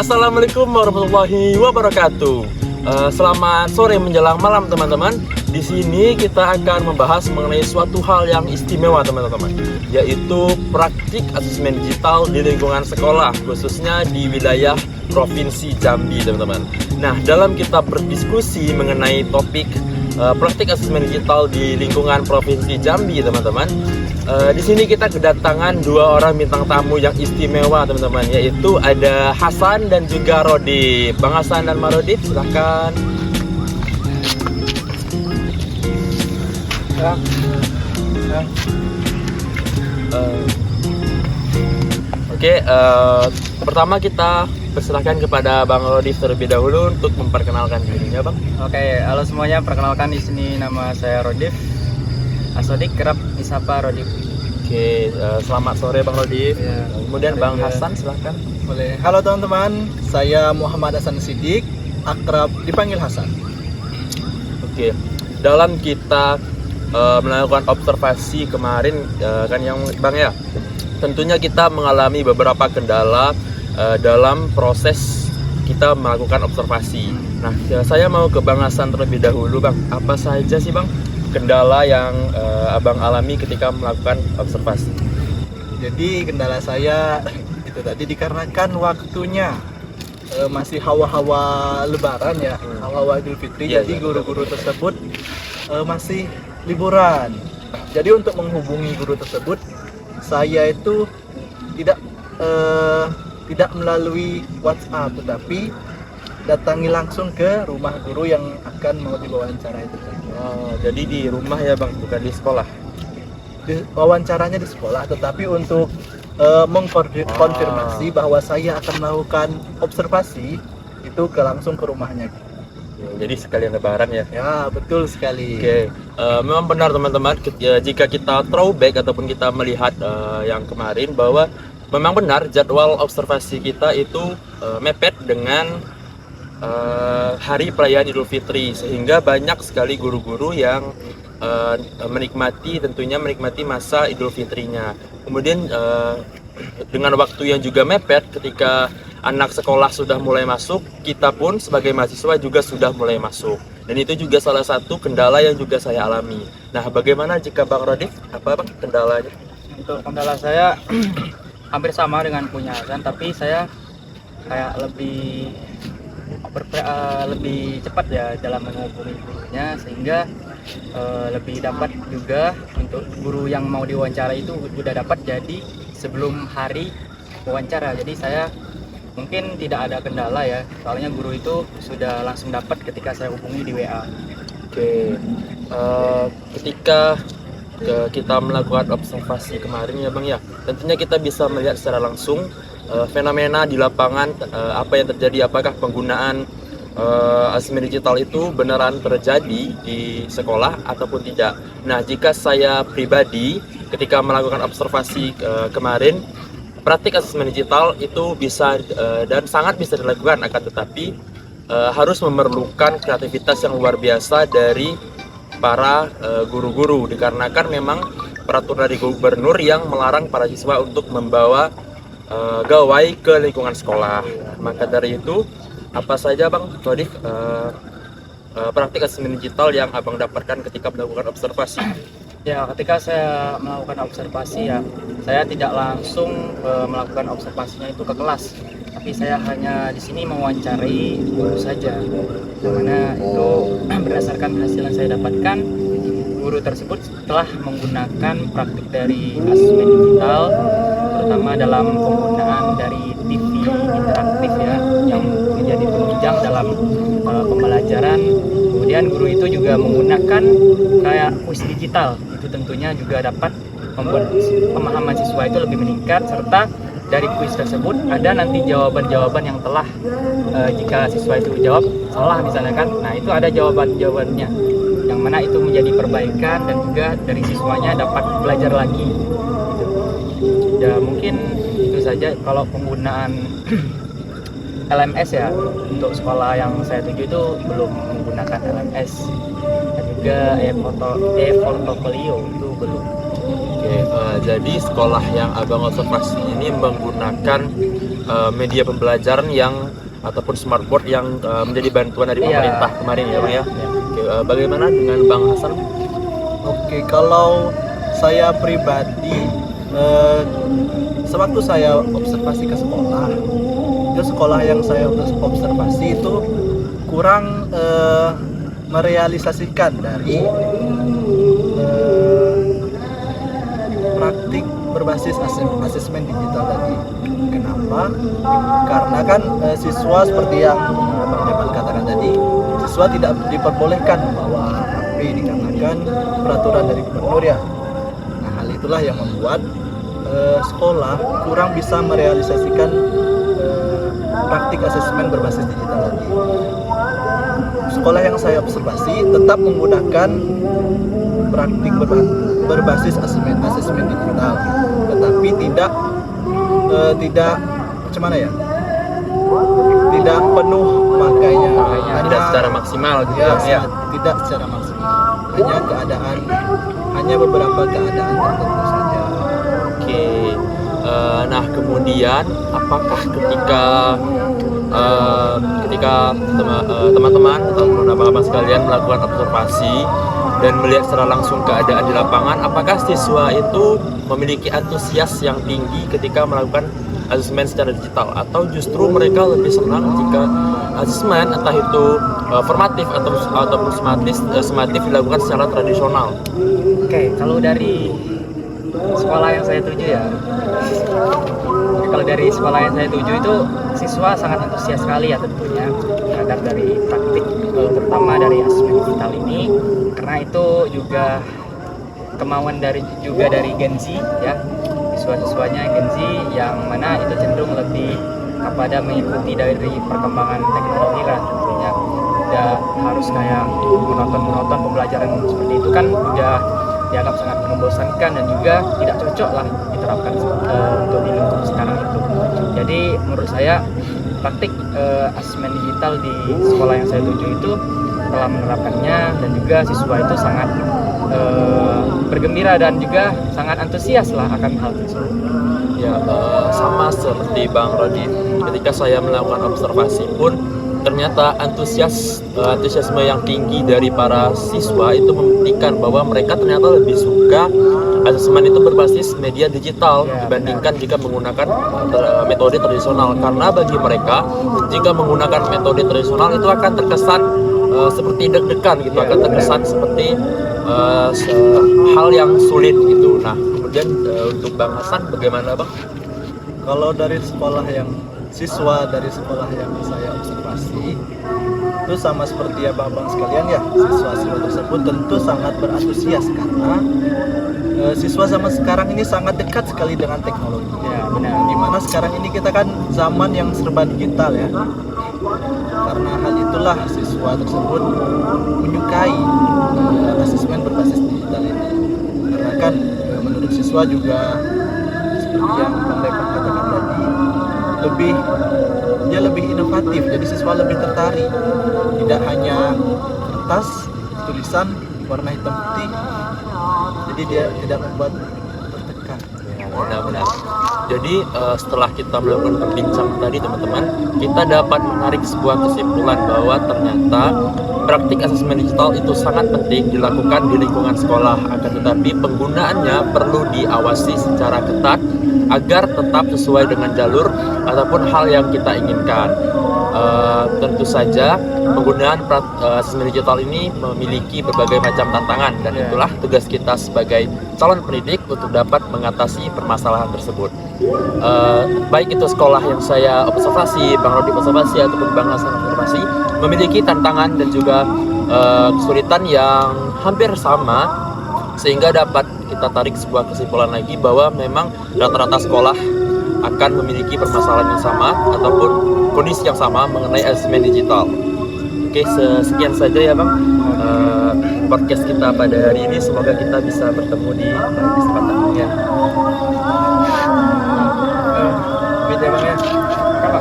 Assalamualaikum warahmatullahi wabarakatuh. Selamat sore menjelang malam teman-teman. Di sini kita akan membahas mengenai suatu hal yang istimewa teman-teman, yaitu praktik asesmen digital di lingkungan sekolah, khususnya di wilayah Provinsi Jambi teman-teman. Nah, dalam kita berdiskusi mengenai topik praktik asesmen digital di lingkungan Provinsi Jambi teman-teman, di sini kita kedatangan dua orang bintang tamu yang istimewa teman-teman, yaitu ada Hasan dan juga Rodif. Bang Hasan dan Mas Rodif, silahkan. Pertama kita persilahkan kepada Bang Rodif terlebih dahulu untuk memperkenalkan dirinya, Bang. Oke, halo semuanya. Perkenalkan, di sini nama saya Rodif. Asodik kerap disapa Rodif. Selamat sore Bang Rodif. Ya, Kemudian Bang Hasan, silahkan. Boleh. Halo teman-teman, saya Muhammad Hasan Siddiq, akrab dipanggil Hasan. Dalam kita melakukan observasi kemarin kan yang Bang ya, tentunya kita mengalami beberapa kendala dalam proses kita melakukan observasi. Nah, saya mau ke Bang Hasan terlebih dahulu, Bang. Apa saja sih, Bang, kendala yang Abang alami ketika melakukan observasi? Jadi kendala saya itu tadi dikarenakan waktunya masih hawa-hawa Lebaran ya, hawa-hawa Idul Fitri. Jadi guru-guru tersebut masih liburan. Jadi untuk menghubungi guru tersebut, saya itu tidak melalui WhatsApp, tetapi datangi langsung ke rumah guru yang akan mau diwawancara itu. Jadi di rumah ya Bang, bukan di sekolah? Wawancaranya di sekolah, tetapi untuk mengkonfirmasi bahwa saya akan melakukan observasi itu langsung ke rumahnya. Jadi sekalian lebaran ya? Ya, betul sekali. Memang benar teman-teman, jika kita throwback ataupun kita melihat yang kemarin, bahwa memang benar jadwal observasi kita itu mepet dengan hari perayaan Idul Fitri, sehingga banyak sekali guru-guru yang tentunya menikmati masa Idul Fitrinya. Kemudian dengan waktu yang juga mepet, ketika anak sekolah sudah mulai masuk, kita pun sebagai mahasiswa juga sudah mulai masuk. Dan itu juga salah satu kendala yang juga saya alami. Nah, bagaimana jika Bang Rodif? Apa Bang kendalanya? Untuk kendala saya hampir sama dengan punya Hasan, tapi saya kayak lebih cepat ya dalam menghubungi gurunya, sehingga lebih dapat juga untuk guru yang mau diwawancara itu sudah dapat jadi sebelum hari wawancara. Jadi saya mungkin tidak ada kendala ya, soalnya guru itu sudah langsung dapat ketika saya hubungi di WA. Ketika kita melakukan observasi kemarin ya Bang ya, tentunya kita bisa melihat secara langsung fenomena di lapangan, apa yang terjadi, apakah penggunaan asesmen digital itu beneran terjadi di sekolah ataupun tidak. Nah, jika saya pribadi ketika melakukan observasi kemarin, praktik asesmen digital itu bisa dan sangat bisa dilakukan, akan tetapi harus memerlukan kreativitas yang luar biasa dari para guru-guru, dikarenakan memang peraturan dari gubernur yang melarang para siswa untuk membawa gawai ke lingkungan sekolah. Maka dari itu, apa saja Bang Rodif praktik asesmen digital yang Abang dapatkan ketika melakukan observasi? Ya, ketika saya melakukan observasi ya, saya tidak langsung melakukan observasinya itu ke kelas, tapi saya hanya di sini mewawancari guru saja. Yang mana itu berdasarkan hasil yang saya dapatkan, guru tersebut telah menggunakan praktik dari asesmen digital, terutama dalam penggunaan dari TV interaktif ya, yang menjadi penunjang dalam pembelajaran. Kemudian guru itu juga menggunakan kayak kuis digital, itu tentunya juga dapat membuat pemahaman siswa itu lebih meningkat, serta dari kuis tersebut ada nanti jawaban-jawaban yang telah jika siswa itu jawab salah misalnya kan, nah itu ada jawaban-jawabannya, yang mana itu menjadi perbaikan dan juga dari siswanya dapat belajar lagi gitu. Ya mungkin itu saja. Kalau penggunaan LMS ya, untuk sekolah yang saya tuju itu belum menggunakan LMS, dan juga e-portfolio itu belum. Jadi sekolah yang Abang observasi ini menggunakan media pembelajaran yang ataupun smartboard yang menjadi bantuan dari Iya. pemerintah kemarin ya Bang ya. Ya. Oke, bagaimana dengan Bang Hasan? Oke, kalau saya pribadi, sewaktu saya observasi ke sekolah, itu sekolah yang saya observasi itu kurang merealisasikan dari praktik berbasis asesmen digital tadi. Kenapa? Karena kan siswa seperti yang Bang Devan katakan tadi, siswa tidak diperbolehkan membawa HP dikarenakan peraturan dari gubernur ya. Nah, hal itulah yang membuat sekolah kurang bisa merealisasikan praktik asesmen berbasis digital tadi. Sekolah yang saya observasi tetap menggunakan praktik berbasis asesmen digital, tetapi tidak macam mana ya? Tidak penuh makanya, Tidak secara maksimal gitu ya, ya. tidak secara maksimal. Hanya beberapa keadaan tertentu saja. Oke. Nah, kemudian apakah ketika teman-teman atau abang-abang sekalian melakukan observasi dan melihat secara langsung keadaan di lapangan, apakah siswa itu memiliki antusias yang tinggi ketika melakukan asesmen secara digital, atau justru mereka lebih senang jika asesmen entah itu formatif ataupun sematif dilakukan secara tradisional? Oke, kalau dari sekolah yang saya tuju ya, kalau dari sekolah yang saya tuju itu siswa sangat antusias sekali ya tentunya terhadap dari praktik, terutama dari asesmen digital ini, karena itu juga kemauan dari Gen Z ya, siswa-siswanya Gen Z yang mana itu cenderung lebih kepada mengikuti dari perkembangan teknologi lah tentunya. Udah harus kayak monoton pembelajaran seperti itu kan udah dianggap sangat membosankan dan juga tidak cocok lah diterapkan untuk di lingkup sekarang itu. Jadi menurut saya praktik asesmen digital di sekolah yang saya tuju itu telah menerapkannya, dan juga siswa itu sangat bergembira dan juga sangat antusias lah akan hal tersebut. Ya, sama seperti Bang Rodi, ketika saya melakukan observasi pun ternyata antusiasme yang tinggi dari para siswa itu membuktikan bahwa mereka ternyata lebih suka asesmen itu berbasis media digital dibandingkan jika menggunakan metode tradisional, karena bagi mereka jika menggunakan metode tradisional itu akan terkesan seperti deg-degan gitu, akan terkesan seperti hal yang sulit gitu. Nah, kemudian untuk Bang Hasan bagaimana Bang? Kalau dari siswa dari sekolah yang saya observasi itu sama seperti abang-abang sekalian ya, siswa-siswa tersebut tentu sangat berantusias karena siswa zaman sekarang ini sangat dekat sekali dengan teknologi Ya benar. dimana sekarang ini kita kan zaman yang serba digital ya. Karena hal itulah siswa tersebut menyukai asesmen berbasis digital ini, karena kan menurut siswa juga seperti yang Bang Devan katakan tadi, lebih inovatif, jadi siswa lebih tertarik, tidak hanya kertas tulisan warna hitam putih, jadi dia tidak membuat tertekan. Ya, benar-benar. Jadi setelah kita melakukan perbincangan tadi teman-teman, kita dapat menarik sebuah kesimpulan bahwa ternyata praktik asesmen digital itu sangat penting dilakukan di lingkungan sekolah, akan tetapi penggunaannya perlu diawasi secara ketat agar tetap sesuai dengan jalur ataupun hal yang kita inginkan. Tentu saja penggunaan asesmen digital ini memiliki berbagai macam tantangan, dan itulah tugas kita sebagai calon pendidik untuk dapat mengatasi permasalahan tersebut. Baik itu sekolah yang saya observasi, Bang Rodi observasi ataupun Bang Hasan observasi, memiliki tantangan dan juga kesulitan yang hampir sama, sehingga dapat kita tarik sebuah kesimpulan lagi bahwa memang rata-rata sekolah akan memiliki permasalahan yang sama ataupun kondisi yang sama mengenai asesmen digital. Oke, sekian saja ya Bang podcast kita pada hari ini. Semoga kita bisa bertemu di kesempatan lainnya. Beda Bang ya. Apa?